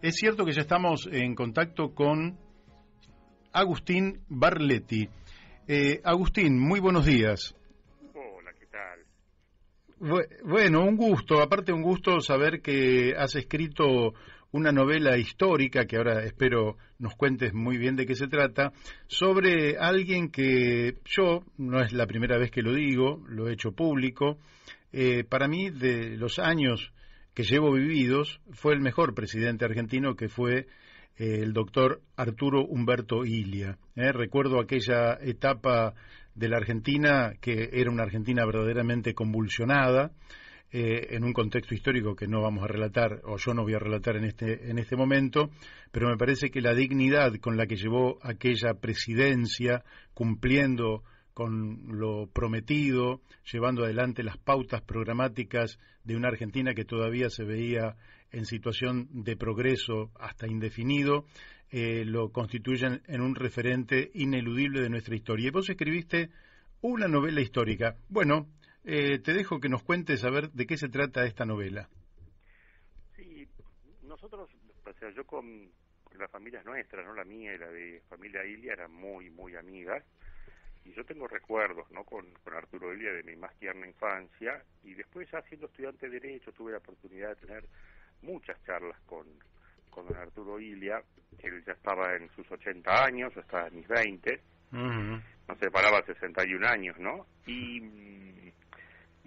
Es cierto que ya estamos en contacto con Agustín Barletti. Agustín, muy buenos días. Hola, ¿qué tal? Bueno, un gusto, aparte un gusto saber que has escrito una novela histórica, que ahora espero nos cuentes muy bien de qué se trata, sobre alguien que yo, no es la primera vez que lo digo, lo he hecho público, para mí de los años que llevo vividos, fue el mejor presidente argentino, que fue el doctor Arturo Umberto Illia. Recuerdo aquella etapa de la Argentina, que era una Argentina verdaderamente convulsionada, en un contexto histórico que no vamos a relatar, o yo no voy a relatar en este momento, pero me parece que la dignidad con la que llevó aquella presidencia, cumpliendo con lo prometido, llevando adelante las pautas programáticas de una Argentina que todavía se veía en situación de progreso hasta indefinido, lo constituyen en un referente ineludible de nuestra historia. Y vos escribiste una novela histórica. Bueno, te dejo que nos cuentes a ver de qué se trata esta novela. Sí, nosotros, o sea, yo con las familias nuestras, no la mía y la de familia Illia, eran muy, muy amigas. Y yo tengo recuerdos, ¿no?, con Arturo Illia de mi más tierna infancia, y después, ya siendo estudiante de Derecho, tuve la oportunidad de tener muchas charlas con don Arturo Illia. Él ya estaba en sus 80 años, yo estaba en mis 20, nos separaba 61 años, ¿no? Y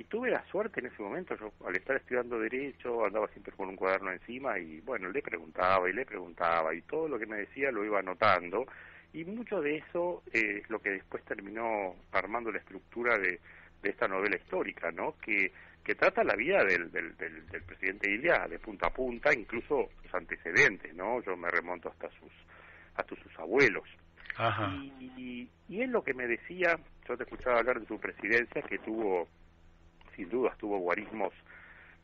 tuve la suerte en ese momento, yo al estar estudiando Derecho, andaba siempre con un cuaderno encima, y bueno, le preguntaba, y todo lo que me decía lo iba anotando. Y mucho de eso es lo que después terminó armando la estructura de esta novela histórica, ¿no? Que trata la vida del presidente Illia de punta a punta, incluso sus antecedentes, ¿no? Yo me remonto hasta sus abuelos. Ajá. Y él lo que me decía, yo te escuchaba hablar de su presidencia, que tuvo, sin dudas, tuvo guarismos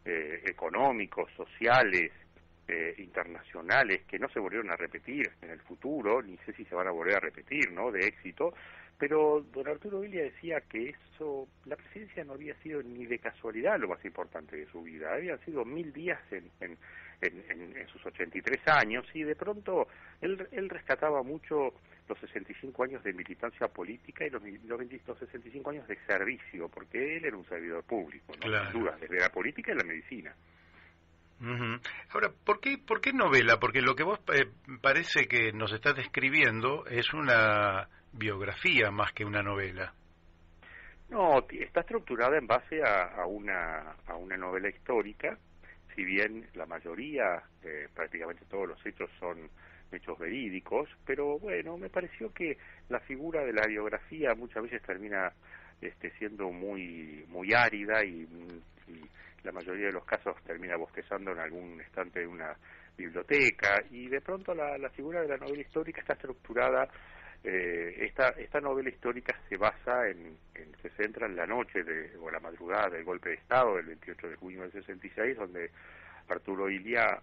económicos, sociales, internacionales, que no se volvieron a repetir en el futuro, ni sé si se van a volver a repetir, ¿no?, de éxito. Pero don Arturo Illia decía que eso, la presidencia no había sido ni de casualidad lo más importante de su vida, habían sido 1000 días en sus 83 años, y de pronto él rescataba mucho los 65 años de militancia política y los 65 años de servicio, porque él era un servidor público, ¿no? Claro. Sin duda, desde la política y la medicina. Ahora, ¿por qué novela? Porque lo que vos parece que nos estás describiendo es una biografía más que una novela. No, está estructurada en base a una novela histórica, si bien la mayoría, prácticamente todos los hechos son hechos verídicos, pero bueno, me pareció que la figura de la biografía muchas veces termina siendo muy árida, y la mayoría de los casos termina bostezando en algún estante de una biblioteca, y de pronto la figura de la novela histórica está estructurada. Esta novela histórica se centra en la noche o la madrugada del golpe de Estado del 28 de junio del 66, donde Arturo Illia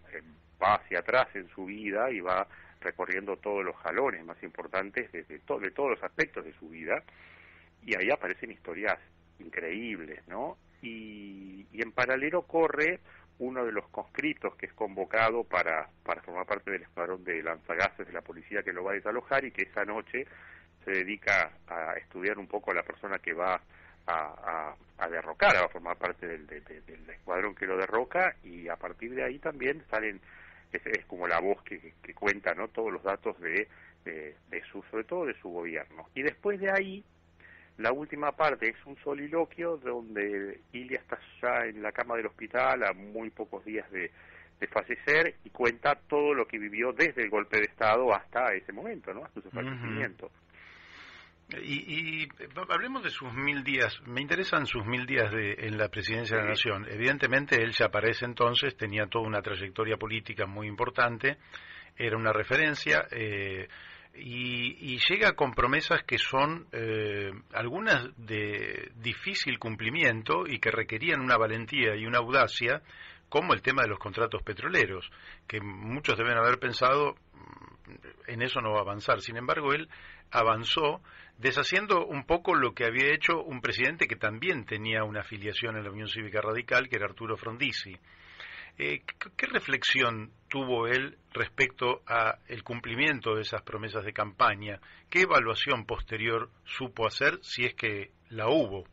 va hacia atrás en su vida y va recorriendo todos los jalones más importantes de todos los aspectos de su vida, y ahí aparecen historias increíbles, ¿no? Y en paralelo corre uno de los conscriptos que es convocado para formar parte del escuadrón de lanzagases de la policía que lo va a desalojar, y que esa noche se dedica a estudiar un poco a la persona que va a derrocar, a formar parte del escuadrón que lo derroca, y a partir de ahí también es como la voz que cuenta, ¿no?, todos los datos sobre todo de su gobierno. Y después de ahí, la última parte es un soliloquio donde Illia está ya en la cama del hospital a muy pocos días de fallecer, y cuenta todo lo que vivió desde el golpe de Estado hasta ese momento, ¿no?, hasta su fallecimiento. Y hablemos de sus 1000 días. Me interesan sus 1000 días en la presidencia de la Nación. Evidentemente él ya para ese entonces tenía toda una trayectoria política muy importante, era una referencia, y llega con promesas que son algunas de difícil cumplimiento y que requerían una valentía y una audacia, como el tema de los contratos petroleros, que muchos deben haber pensado en eso no va a avanzar. Sin embargo, él avanzó deshaciendo un poco lo que había hecho un presidente que también tenía una afiliación en la Unión Cívica Radical, que era Arturo Frondizi. ¿Qué reflexión tuvo él respecto a el cumplimiento de esas promesas de campaña? ¿Qué evaluación posterior supo hacer, si es que la hubo?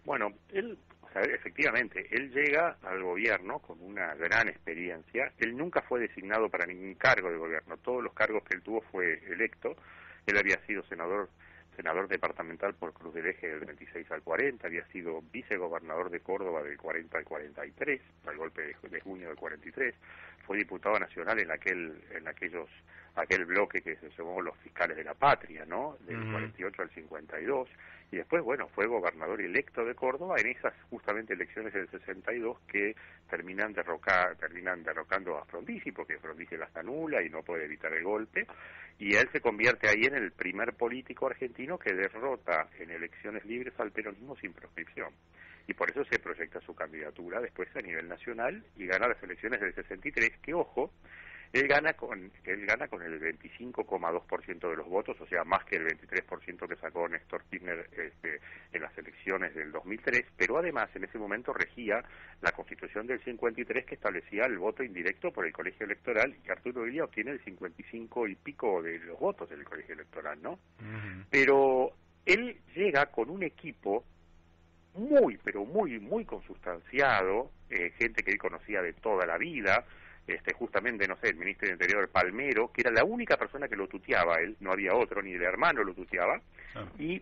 Bueno, él, o sea, efectivamente, él llega al gobierno con una gran experiencia. Él nunca fue designado para ningún cargo de gobierno. Todos los cargos que él tuvo fue electo. Él había sido senador departamental por Cruz del Eje del 26 al 40, había sido vicegobernador de Córdoba del 40 al 43, al golpe de junio del 43, fue diputado nacional en aquel bloque que se llamó los fiscales de la patria, ¿no? Del 48 al 52, y después, bueno, fue gobernador electo de Córdoba en esas justamente elecciones del 62 que terminan derrocando a Frondizi, porque Frondizi las anula y no puede evitar el golpe, y él se convierte ahí en el primer político argentino que derrota en elecciones libres al peronismo sin proscripción. Y por eso se proyecta su candidatura después a nivel nacional y gana las elecciones del 63, que ojo, él gana con el 25,2% de los votos, o sea, más que el 23% que sacó Néstor Kirchner en las elecciones del 2003, pero además en ese momento regía la Constitución del 53 que establecía el voto indirecto por el colegio electoral, y Arturo Illia obtiene el 55 y pico de los votos del colegio electoral, ¿no? Pero él llega con un equipo muy, pero muy, muy consustanciado, gente que él conocía de toda la vida, justamente, no sé, el ministro del Interior Palmero, que era la única persona que lo tuteaba, él, no había otro, ni el hermano lo tuteaba, y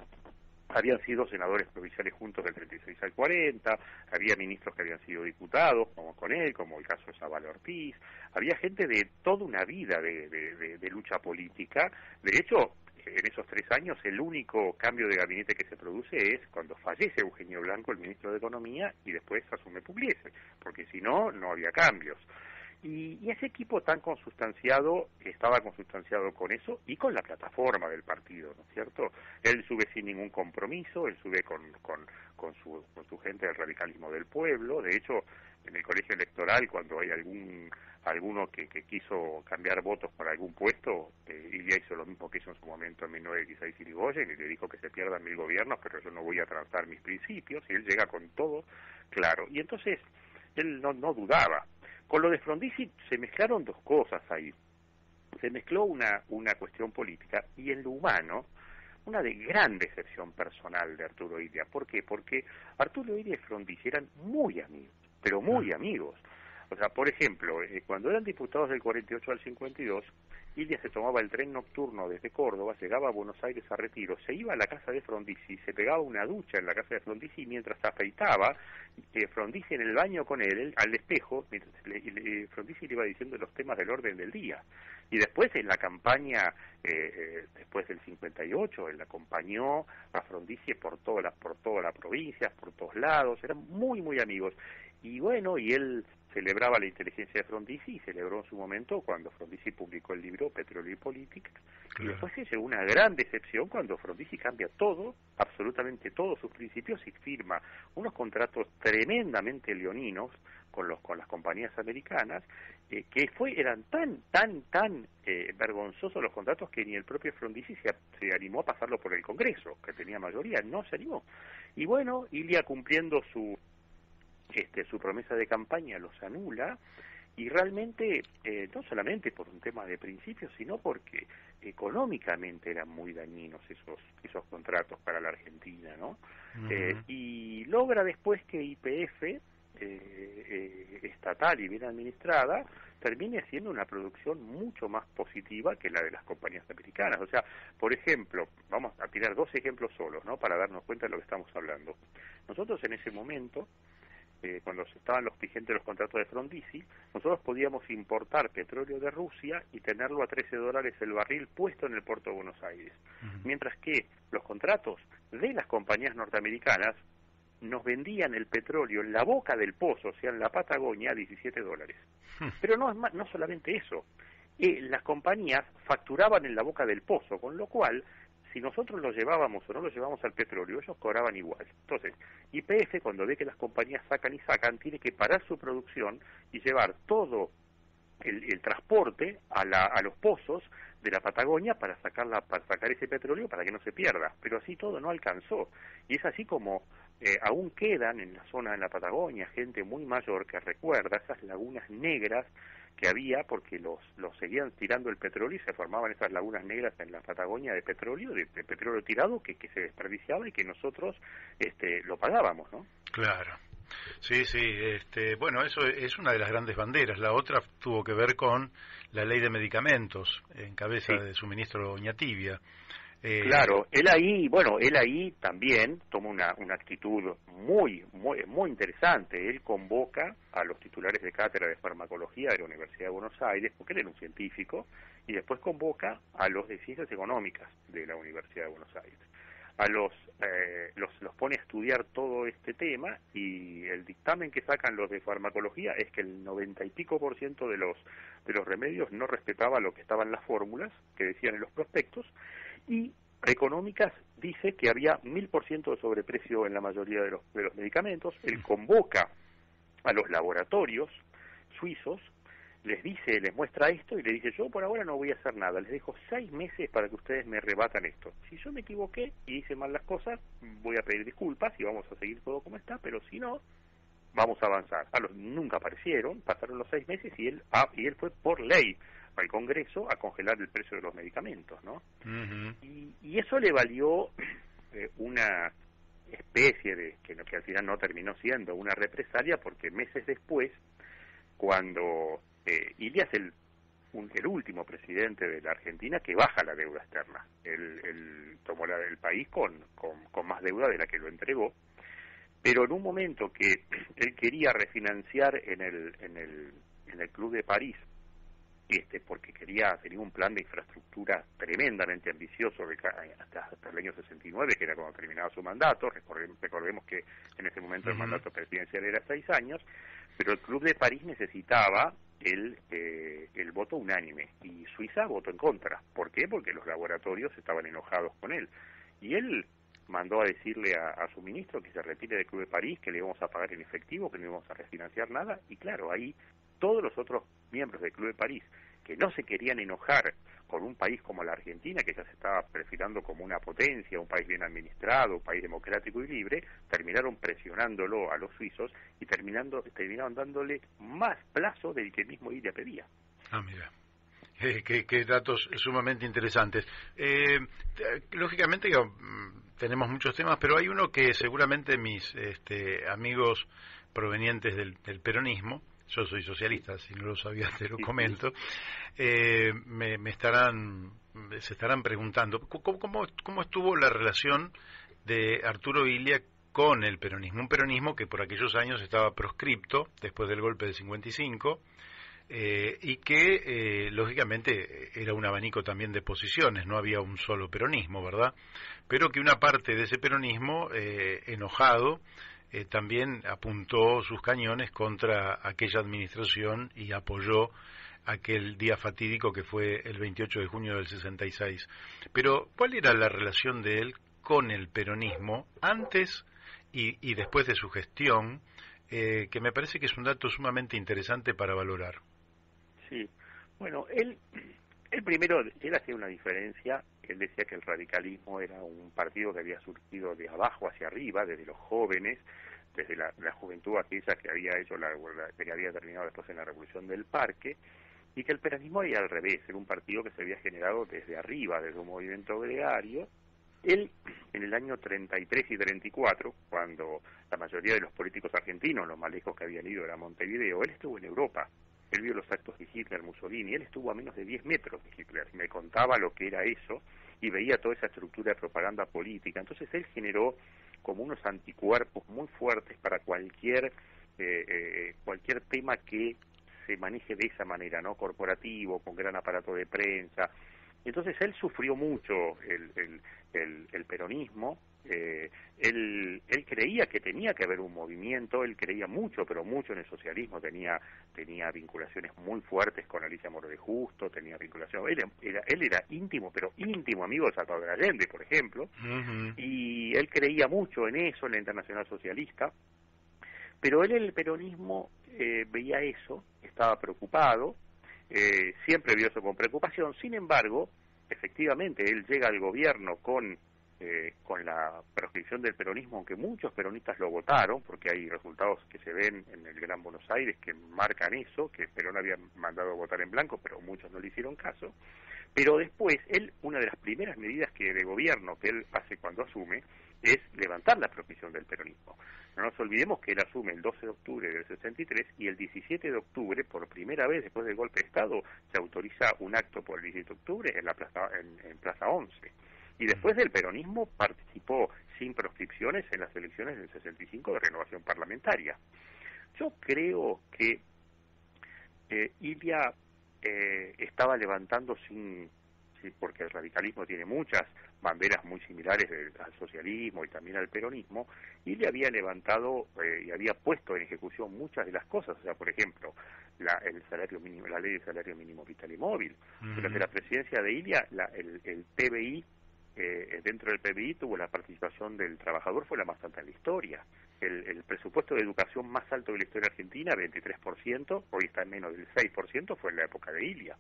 habían sido senadores provinciales juntos del 36 al 40, había ministros que habían sido diputados, como con él, como el caso de Zavala Ortiz, había gente de toda una vida de lucha política. De hecho, en esos 3 años el único cambio de gabinete que se produce es cuando fallece Eugenio Blanco, el ministro de Economía, y después asume Pugliese, porque si no, no había cambios. Y ese equipo tan consustanciado, estaba consustanciado con eso y con la plataforma del partido, ¿no es cierto? Él sube sin ningún compromiso, él sube con su gente del radicalismo del pueblo. De hecho, en el colegio electoral, cuando hay alguno que quiso cambiar votos para algún puesto, Illia hizo lo mismo que hizo en su momento en 1916 Irigoyen, y le dijo que se pierdan 1000 gobiernos, pero yo no voy a transar mis principios, y él llega con todo claro. Y entonces, él no dudaba. Con lo de Frondizi se mezclaron dos cosas ahí. Se mezcló una cuestión política y en lo humano una de gran decepción personal de Arturo Illia. ¿Por qué? Porque Arturo Illia y Frondizi eran muy amigos, pero muy amigos. O sea, por ejemplo, cuando eran diputados del 48 al 52, Illia se tomaba el tren nocturno desde Córdoba, llegaba a Buenos Aires a Retiro, se iba a la casa de Frondizi, se pegaba una ducha en la casa de Frondizi, y mientras afeitaba, Frondizi en el baño con él, al espejo, Frondizi le iba diciendo los temas del orden del día. Y después en la campaña, después del 58, él acompañó a Frondizi por toda la provincia, por todos lados, eran muy, muy amigos. Y bueno, y él celebraba la inteligencia de Frondizi, y celebró en su momento cuando Frondizi publicó el libro Petróleo y Política. Claro. Y después se llegó una gran decepción cuando Frondizi cambia todo, absolutamente todos sus principios, y firma unos contratos tremendamente leoninos con las compañías americanas, que eran tan vergonzosos los contratos que ni el propio Frondizi se animó a pasarlo por el Congreso, que tenía mayoría, no se animó. Y bueno, Illia, cumpliendo su promesa de campaña, los anula, y realmente no solamente por un tema de principios, sino porque económicamente eran muy dañinos esos contratos para la Argentina, ¿no? Y logra después que YPF, estatal y bien administrada, termine haciendo una producción mucho más positiva que la de las compañías americanas. O sea, por ejemplo, vamos a tirar 2 ejemplos solos, ¿no?, para darnos cuenta de lo que estamos hablando. Nosotros en ese momento, cuando estaban vigentes los contratos de Frondizi, nosotros podíamos importar petróleo de Rusia y tenerlo a $13 el barril puesto en el puerto de Buenos Aires. Mientras que los contratos de las compañías norteamericanas nos vendían el petróleo en la boca del pozo, o sea, en la Patagonia, a $17. Pero no solamente eso, las compañías facturaban en la boca del pozo, con lo cual, si nosotros lo llevábamos o no lo llevábamos al petróleo, ellos cobraban igual. Entonces, YPF, cuando ve que las compañías sacan, tiene que parar su producción y llevar todo el transporte a los pozos de la Patagonia para sacar ese petróleo para que no se pierda. Pero así todo no alcanzó. Y es así como aún quedan en la zona de la Patagonia gente muy mayor que recuerda esas lagunas negras que había porque los seguían tirando el petróleo y se formaban esas lagunas negras en la Patagonia de petróleo, de petróleo tirado que se desperdiciaba y que nosotros lo pagábamos, ¿no? Claro. Sí, sí, bueno, eso es una de las grandes banderas. La otra tuvo que ver con la ley de medicamentos, en cabeza Sí. de su ministro Oñatibia. Claro, él ahí también toma una actitud muy interesante. Él convoca a los titulares de cátedra de farmacología de la Universidad de Buenos Aires, porque él era un científico, y después convoca a los de ciencias económicas de la Universidad de Buenos Aires. Los pone a estudiar todo este tema, y el dictamen que sacan los de farmacología es que el 90 y pico % de los remedios no respetaba lo que estaban las fórmulas que decían en los prospectos, y Económicas dice que había 1000% de sobreprecio en la mayoría de los medicamentos. Él convoca a los laboratorios suizos, les muestra esto y le dice: yo por ahora no voy a hacer nada, les dejo 6 meses para que ustedes me rebatan esto. Si yo me equivoqué y hice mal las cosas, voy a pedir disculpas y vamos a seguir todo como está, pero si no, vamos a avanzar. Nunca aparecieron, pasaron los 6 meses y él fue por ley al Congreso a congelar el precio de los medicamentos, ¿no? Uh-huh. Y eso le valió una especie de, que al final no terminó siendo una represalia, porque meses después, cuando Ilias el último presidente de la Argentina que baja la deuda externa, él tomó el país con más deuda de la que lo entregó, pero en un momento que él quería refinanciar en el Club de París, porque tenía un plan de infraestructura tremendamente ambicioso hasta el año 69, que era cuando terminaba su mandato. Recordemos que en ese momento el mandato presidencial era 6 años, pero el Club de París necesitaba el voto unánime, y Suiza votó en contra. ¿Por qué? Porque los laboratorios estaban enojados con él, y él mandó a decirle a su ministro que se retire del Club de París, que le íbamos a pagar en efectivo, que no íbamos a refinanciar nada, y claro, ahí todos los otros miembros del Club de París, que no se querían enojar con un país como la Argentina, que ya se estaba perfilando como una potencia, un país bien administrado, un país democrático y libre, terminaron presionándolo a los suizos y terminaron dándole más plazo del que el mismo Illa pedía. Ah, mira. Qué datos sumamente interesantes. Lógicamente tenemos muchos temas, pero hay uno que seguramente mis amigos provenientes del peronismo, yo soy socialista, si no lo sabía te lo comento, se estarán preguntando cómo estuvo la relación de Arturo Illia con el peronismo, un peronismo que por aquellos años estaba proscripto después del golpe del 55, y que lógicamente era un abanico también de posiciones, no había un solo peronismo, ¿verdad? Pero que una parte de ese peronismo, enojado, también apuntó sus cañones contra aquella administración y apoyó aquel día fatídico que fue el 28 de junio del 66. Pero, ¿cuál era la relación de él con el peronismo antes y después de su gestión? Que me parece que es un dato sumamente interesante para valorar. Sí, bueno, él hacía una diferencia. Él decía que el radicalismo era un partido que había surgido de abajo hacia arriba, desde los jóvenes, desde la juventud aquella que había hecho que había terminado después en la Revolución del Parque, y que el peronismo era al revés, era un partido que se había generado desde arriba, desde un movimiento gregario. Él, en el año 33 y 34, cuando la mayoría de los políticos argentinos, los más lejos que habían ido era Montevideo, él estuvo en Europa. Él vio los actos de Hitler, Mussolini, él estuvo a menos de 10 metros de Hitler, me contaba lo que era eso, y veía toda esa estructura de propaganda política. Entonces él generó como unos anticuerpos muy fuertes para cualquier tema que se maneje de esa manera, ¿no? Corporativo, con gran aparato de prensa. Entonces él sufrió mucho el peronismo. Él creía que tenía que haber un movimiento, él creía mucho, pero mucho en el socialismo, tenía vinculaciones muy fuertes con Alicia Moro de Justo, tenía vinculación, él era íntimo, pero íntimo amigo de Salvador Allende, por ejemplo, y él creía mucho en eso, en la Internacional Socialista, pero él en el peronismo veía eso, estaba preocupado, siempre vio eso con preocupación. Sin embargo, efectivamente, él llega al gobierno con con la proscripción del peronismo, aunque muchos peronistas lo votaron, porque hay resultados que se ven en el Gran Buenos Aires que marcan eso, que Perón había mandado votar en blanco, pero muchos no le hicieron caso. Pero después, una de las primeras medidas de gobierno que él hace cuando asume es levantar la proscripción del peronismo. No nos olvidemos que él asume el 12 de octubre del 63 y el 17 de octubre, por primera vez después del golpe de Estado, se autoriza un acto por el 17 de octubre en Plaza 11. Y después del peronismo participó sin proscripciones en las elecciones del 65 de renovación parlamentaria. Yo creo que Ilia estaba levantando porque el radicalismo tiene muchas banderas muy similares al socialismo y también al peronismo, y le había levantado y había puesto en ejecución muchas de las cosas, o sea, por ejemplo, el salario mínimo, la ley del salario mínimo vital y móvil. Durante la presidencia de Ilia, el PBI, dentro del PBI tuvo la participación del trabajador, fue la más alta en la historia. El presupuesto de educación más alto de la historia argentina, 23%, hoy está en menos del 6%, fue en la época de Ilia.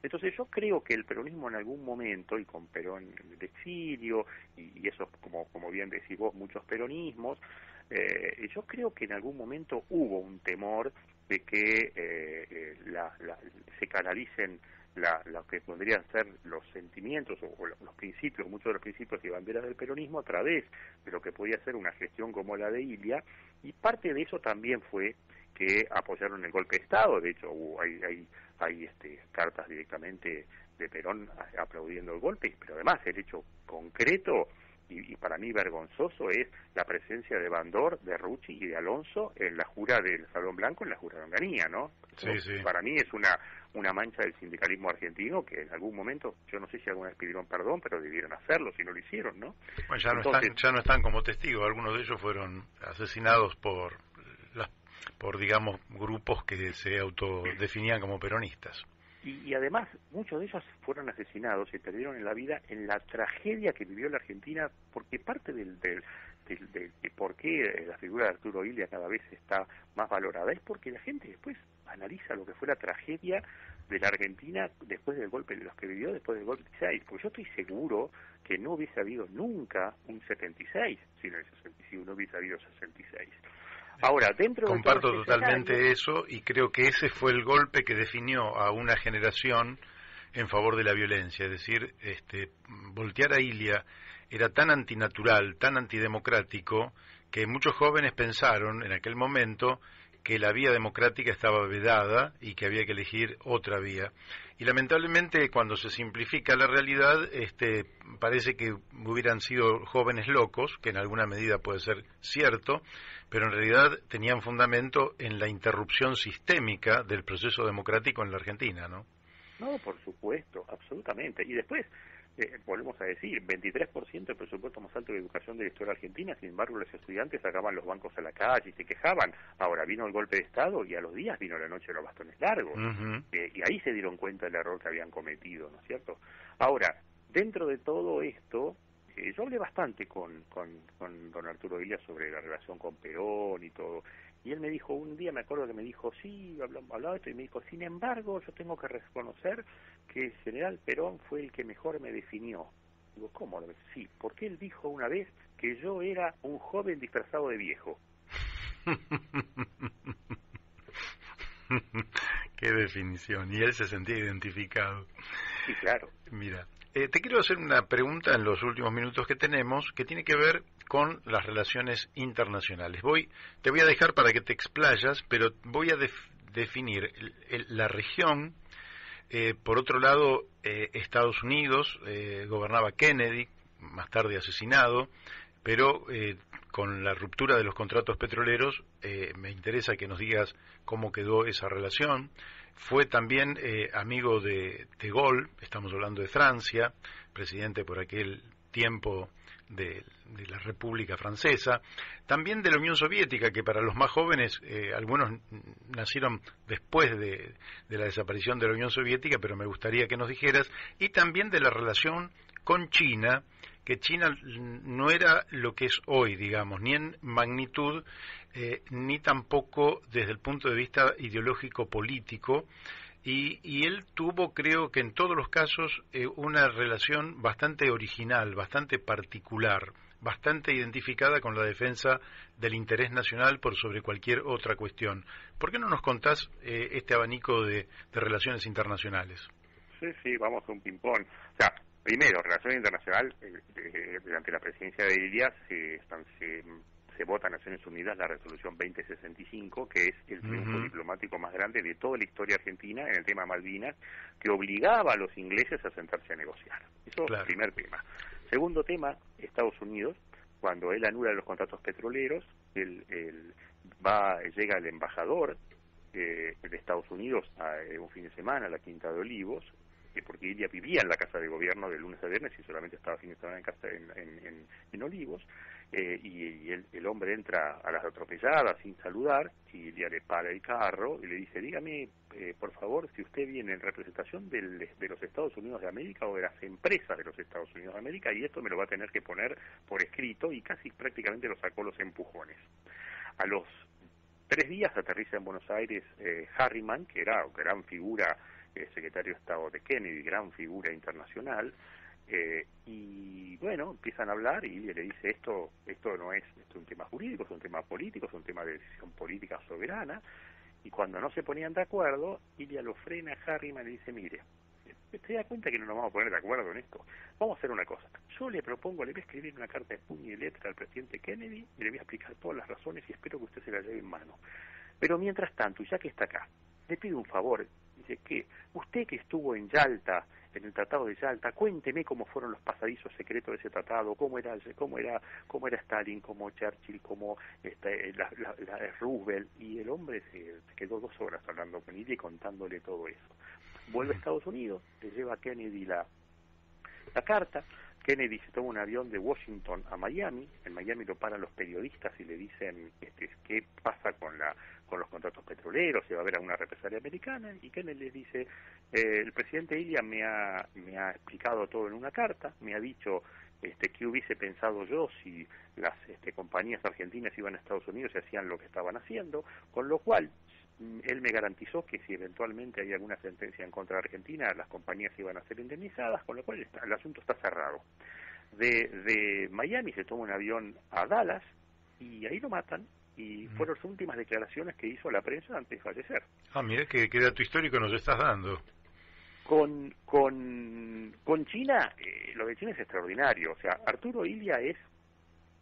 Entonces yo creo que el peronismo en algún momento, y con Perón en el exilio, y eso, como bien decís vos, muchos peronismos, yo creo que en algún momento hubo un temor de que se canalicen lo que podrían ser los sentimientos o los principios, muchos de los principios y banderas del peronismo a través de lo que podía ser una gestión como la de Ilia, y parte de eso también fue que apoyaron el golpe de Estado. De hecho hay cartas directamente de Perón aplaudiendo el golpe, pero además el hecho concreto y para mí vergonzoso es la presencia de Bandor, de Rucci y de Alonso en la jura del Salón Blanco, en la jura de Onganía, ¿no? Sí, sí. Para mí es una mancha del sindicalismo argentino que en algún momento, yo no sé si alguna vez pidieron perdón, pero debieron hacerlo si no lo hicieron, ¿no? Bueno, ya no están como testigos, algunos de ellos fueron asesinados por digamos, grupos que se autodefinían como peronistas. Y además, muchos de ellos fueron asesinados y perdieron en la vida en la tragedia que vivió la Argentina, porque parte de por qué la figura de Arturo Illia cada vez está más valorada es porque la gente después analiza lo que fue la tragedia de la Argentina después del golpe, de los que vivió después del golpe del 66, porque yo estoy seguro que no hubiese habido nunca un 76, sino el 65 no hubiese habido 66. Ahora, comparto totalmente eso, y creo que ese fue el golpe que definió a una generación en favor de la violencia. Es decir, voltear a Illia era tan antinatural, tan antidemocrático, que muchos jóvenes pensaron en aquel momento que la vía democrática estaba vedada y que había que elegir otra vía. Y lamentablemente, cuando se simplifica la realidad, parece que hubieran sido jóvenes locos, que en alguna medida puede ser cierto, pero en realidad tenían fundamento en la interrupción sistémica del proceso democrático en la Argentina, ¿no? No, por supuesto, absolutamente. Y después, volvemos a decir, 23% del presupuesto más alto de educación de la historia argentina, sin embargo los estudiantes sacaban los bancos a la calle y se quejaban. Ahora vino el golpe de Estado y a los días vino la noche de los bastones largos. Y ahí se dieron cuenta del error que habían cometido, ¿no es cierto? Ahora, dentro de todo esto, yo hablé bastante con don Arturo Illia sobre la relación con Perón y todo. Y él me dijo, un día me acuerdo que me dijo, sí, hablaba de esto, y me dijo, sin embargo, yo tengo que reconocer que el general Perón fue el que mejor me definió. Digo, ¿cómo? Sí, porque él dijo una vez que yo era un joven disfrazado de viejo. Qué definición, y él se sentía identificado. Sí, claro. Mira, te quiero hacer una pregunta en los últimos minutos que tenemos, que tiene que ver con las relaciones internacionales. Te voy a dejar para que te explayas, pero voy a definir la región. Por otro lado, Estados Unidos, gobernaba Kennedy, más tarde asesinado, pero con la ruptura de los contratos petroleros, me interesa que nos digas cómo quedó esa relación. Fue también amigo de Gaulle, estamos hablando de Francia, presidente por aquel tiempo de la República Francesa, también de la Unión Soviética, que para los más jóvenes, algunos nacieron después de la desaparición de la Unión Soviética, pero me gustaría que nos dijeras, y también de la relación con China, que China no era lo que es hoy, digamos, ni en magnitud, ni tampoco desde el punto de vista ideológico político, Y él tuvo, creo que en todos los casos, una relación bastante original, bastante particular, bastante identificada con la defensa del interés nacional por sobre cualquier otra cuestión. ¿Por qué no nos contás este abanico de relaciones internacionales? Sí, vamos a un ping-pong. O sea, primero, relación internacional, durante la presidencia de Ilia se vota en Naciones Unidas la resolución 2065, que es el triunfo diplomático más grande de toda la historia argentina en el tema Malvinas, que obligaba a los ingleses a sentarse a negociar. Eso es el primer tema. Segundo tema, Estados Unidos, cuando él anula los contratos petroleros, llega el embajador de Estados Unidos un fin de semana a la Quinta de Olivos, porque ella vivía en la casa de gobierno de lunes a viernes y solamente estaba fin de semana en Olivos, y el hombre entra a las atropelladas sin saludar, y ella le para el carro y le dice: dígame, por favor, si usted viene en representación de los Estados Unidos de América o de las empresas de los Estados Unidos de América, y esto me lo va a tener que poner por escrito, y casi prácticamente lo sacó los empujones. A los 3 días aterriza en Buenos Aires Harriman, que era gran figura, secretario de Estado de Kennedy, gran figura internacional, y bueno, empiezan a hablar y le dice: esto no es un tema jurídico, es un tema político, es un tema de decisión política soberana. Y cuando no se ponían de acuerdo, Ilia lo frena a Harriman y dice: mire, ¿te das cuenta que no nos vamos a poner de acuerdo en esto? Vamos a hacer una cosa. Yo le propongo, le voy a escribir una carta de puño y letra al presidente Kennedy y le voy a explicar todas las razones y espero que usted se la lleve en mano. Pero mientras tanto, ya que está acá, le pido un favor. Dice: que usted, que estuvo en Yalta, en el Tratado de Yalta, cuénteme cómo fueron los pasadizos secretos de ese tratado, cómo era Stalin, cómo Churchill, cómo Roosevelt. Y el hombre se quedó 2 horas hablando con ella y contándole todo eso. Vuelve a Estados Unidos, le lleva a Kennedy la carta. Kennedy se toma un avión de Washington a Miami. En Miami lo paran los periodistas y le dicen qué pasa con los contratos petroleros, se va a ver a una represalia americana, y Kennedy les dice: el presidente Ilia me ha explicado todo en una carta, me ha dicho qué hubiese pensado yo si las compañías argentinas iban a Estados Unidos y hacían lo que estaban haciendo, con lo cual él me garantizó que si eventualmente hay alguna sentencia en contra de Argentina, las compañías iban a ser indemnizadas, con lo cual el asunto está cerrado. De Miami se toma un avión a Dallas y ahí lo matan, y fueron las últimas declaraciones que hizo a la prensa antes de fallecer. Mira qué dato histórico nos estás dando. Con China, lo de China es extraordinario. O sea, Arturo Illia es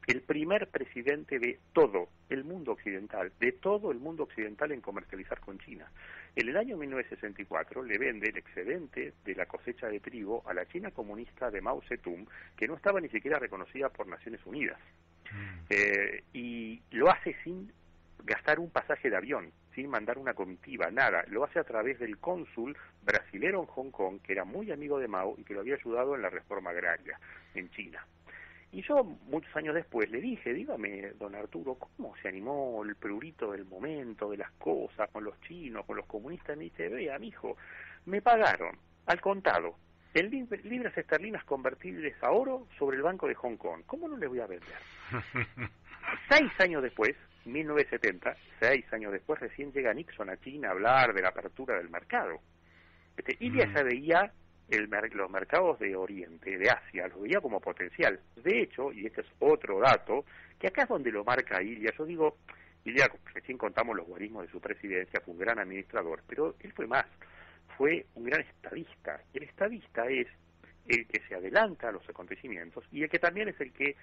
el primer presidente de todo el mundo occidental, en comercializar con China. En el año 1964 le vende el excedente de la cosecha de trigo a la China comunista de Mao Zedong, que no estaba ni siquiera reconocida por Naciones Unidas. Y lo hace sin gastar un pasaje de avión, sin mandar una comitiva, nada. Lo hace a través del cónsul brasilero en Hong Kong, que era muy amigo de Mao y que lo había ayudado en la reforma agraria en China. Y yo, muchos años después, le dije: dígame, don Arturo, ¿cómo se animó el prurito del momento, de las cosas, con los chinos, con los comunistas? Me dice: vea, mijo, me pagaron al contado en libras esterlinas convertibles a oro sobre el Banco de Hong Kong. ¿Cómo no les voy a vender? 6 años después, 1970, 6 años después, recién llega Nixon a China a hablar de la apertura del mercado. Illia ya veía los mercados de Oriente, de Asia, los veía como potencial. De hecho, y este es otro dato, que acá es donde lo marca Illia. Yo digo, Illia, recién contamos los guarismos de su presidencia, fue un gran administrador, pero él fue más, fue un gran estadista. El estadista es el que se adelanta a los acontecimientos y el que también es el que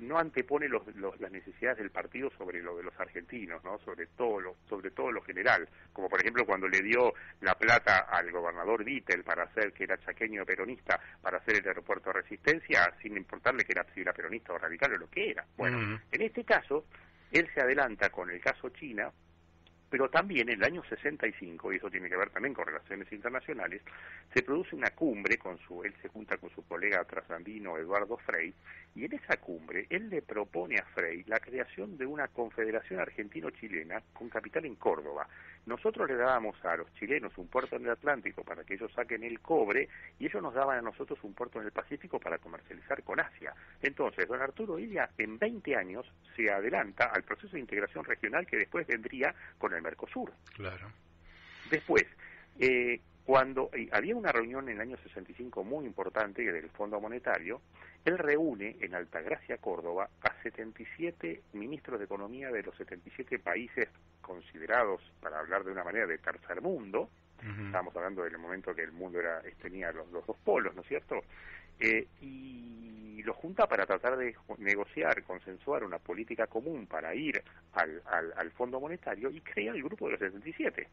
no antepone las necesidades del partido sobre lo de los argentinos, ¿no? sobre todo lo general, como por ejemplo cuando le dio la plata al gobernador Vittel para hacer, que era chaqueño peronista, para hacer el aeropuerto de Resistencia, sin importarle si era peronista o radical o lo que era. Bueno, en este caso él se adelanta con el caso China, pero también en el año 65, y eso tiene que ver también con relaciones internacionales, se produce una cumbre, él se junta con su colega trasandino Eduardo Frei, y en esa cumbre él le propone a Frei la creación de una confederación argentino-chilena con capital en Córdoba. Nosotros le dábamos a los chilenos un puerto en el Atlántico para que ellos saquen el cobre, y ellos nos daban a nosotros un puerto en el Pacífico para comercializar con Asia. Entonces, don Arturo Illia en 20 años se adelanta al proceso de integración regional que después vendría con el Mercosur. Claro. Después, cuando había una reunión en el año 65 muy importante del Fondo Monetario, él reúne en Altagracia, Córdoba, a 77 ministros de Economía de los 77 países considerados, para hablar de una manera, de tercer mundo. Estábamos hablando del momento que el mundo tenía los dos polos, ¿no es cierto? Y lo junta para tratar de negociar, consensuar una política común para ir al Fondo Monetario, y crea el grupo de los 77,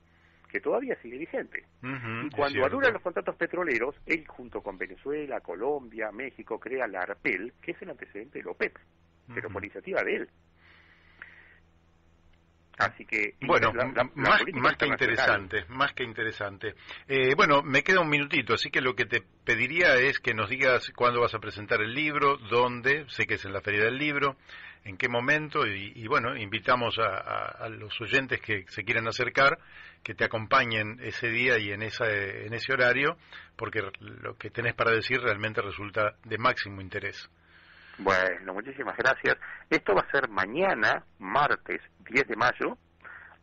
que todavía sigue vigente. Y cuando anulan los contratos petroleros, él junto con Venezuela, Colombia, México, crea la ARPEL, que es el antecedente de la OPEP, pero por iniciativa de él. Así que bueno, más que interesante. Bueno, me queda un minutito, así que lo que te pediría es que nos digas cuándo vas a presentar el libro, dónde, sé que es en la Feria del Libro, en qué momento, y bueno, invitamos a los oyentes que se quieran acercar, que te acompañen ese día y en ese horario, porque lo que tenés para decir realmente resulta de máximo interés. Bueno, muchísimas gracias. Esto va a ser mañana, martes 10 de mayo,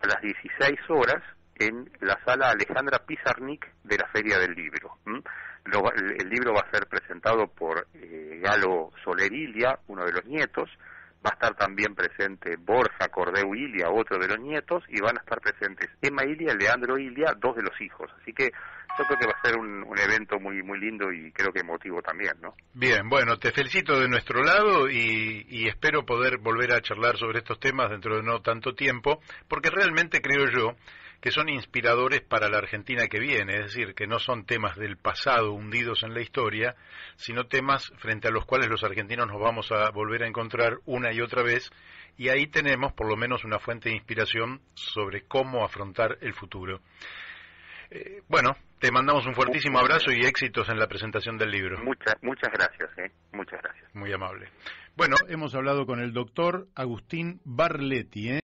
a las 16 horas, en la sala Alejandra Pizarnik de la Feria del Libro. El libro va a ser presentado por Galo Soler Ilia, uno de los nietos. Va a estar también presente Borja Cordeu Ilia, otro de los nietos, y van a estar presentes Emma Ilia y Leandro Ilia, dos de los hijos. Así que yo creo que va a ser un evento muy muy lindo y creo que emotivo también, ¿no? Bien, bueno, te felicito de nuestro lado y espero poder volver a charlar sobre estos temas dentro de no tanto tiempo, porque realmente creo yo que son inspiradores para la Argentina que viene, es decir, que no son temas del pasado hundidos en la historia, sino temas frente a los cuales los argentinos nos vamos a volver a encontrar una y otra vez, y ahí tenemos por lo menos una fuente de inspiración sobre cómo afrontar el futuro. Bueno, te mandamos un fuertísimo abrazo y éxitos en la presentación del libro. Muchas gracias, muchas gracias. Muy amable. Bueno, hemos hablado con el doctor Agustín Barletti,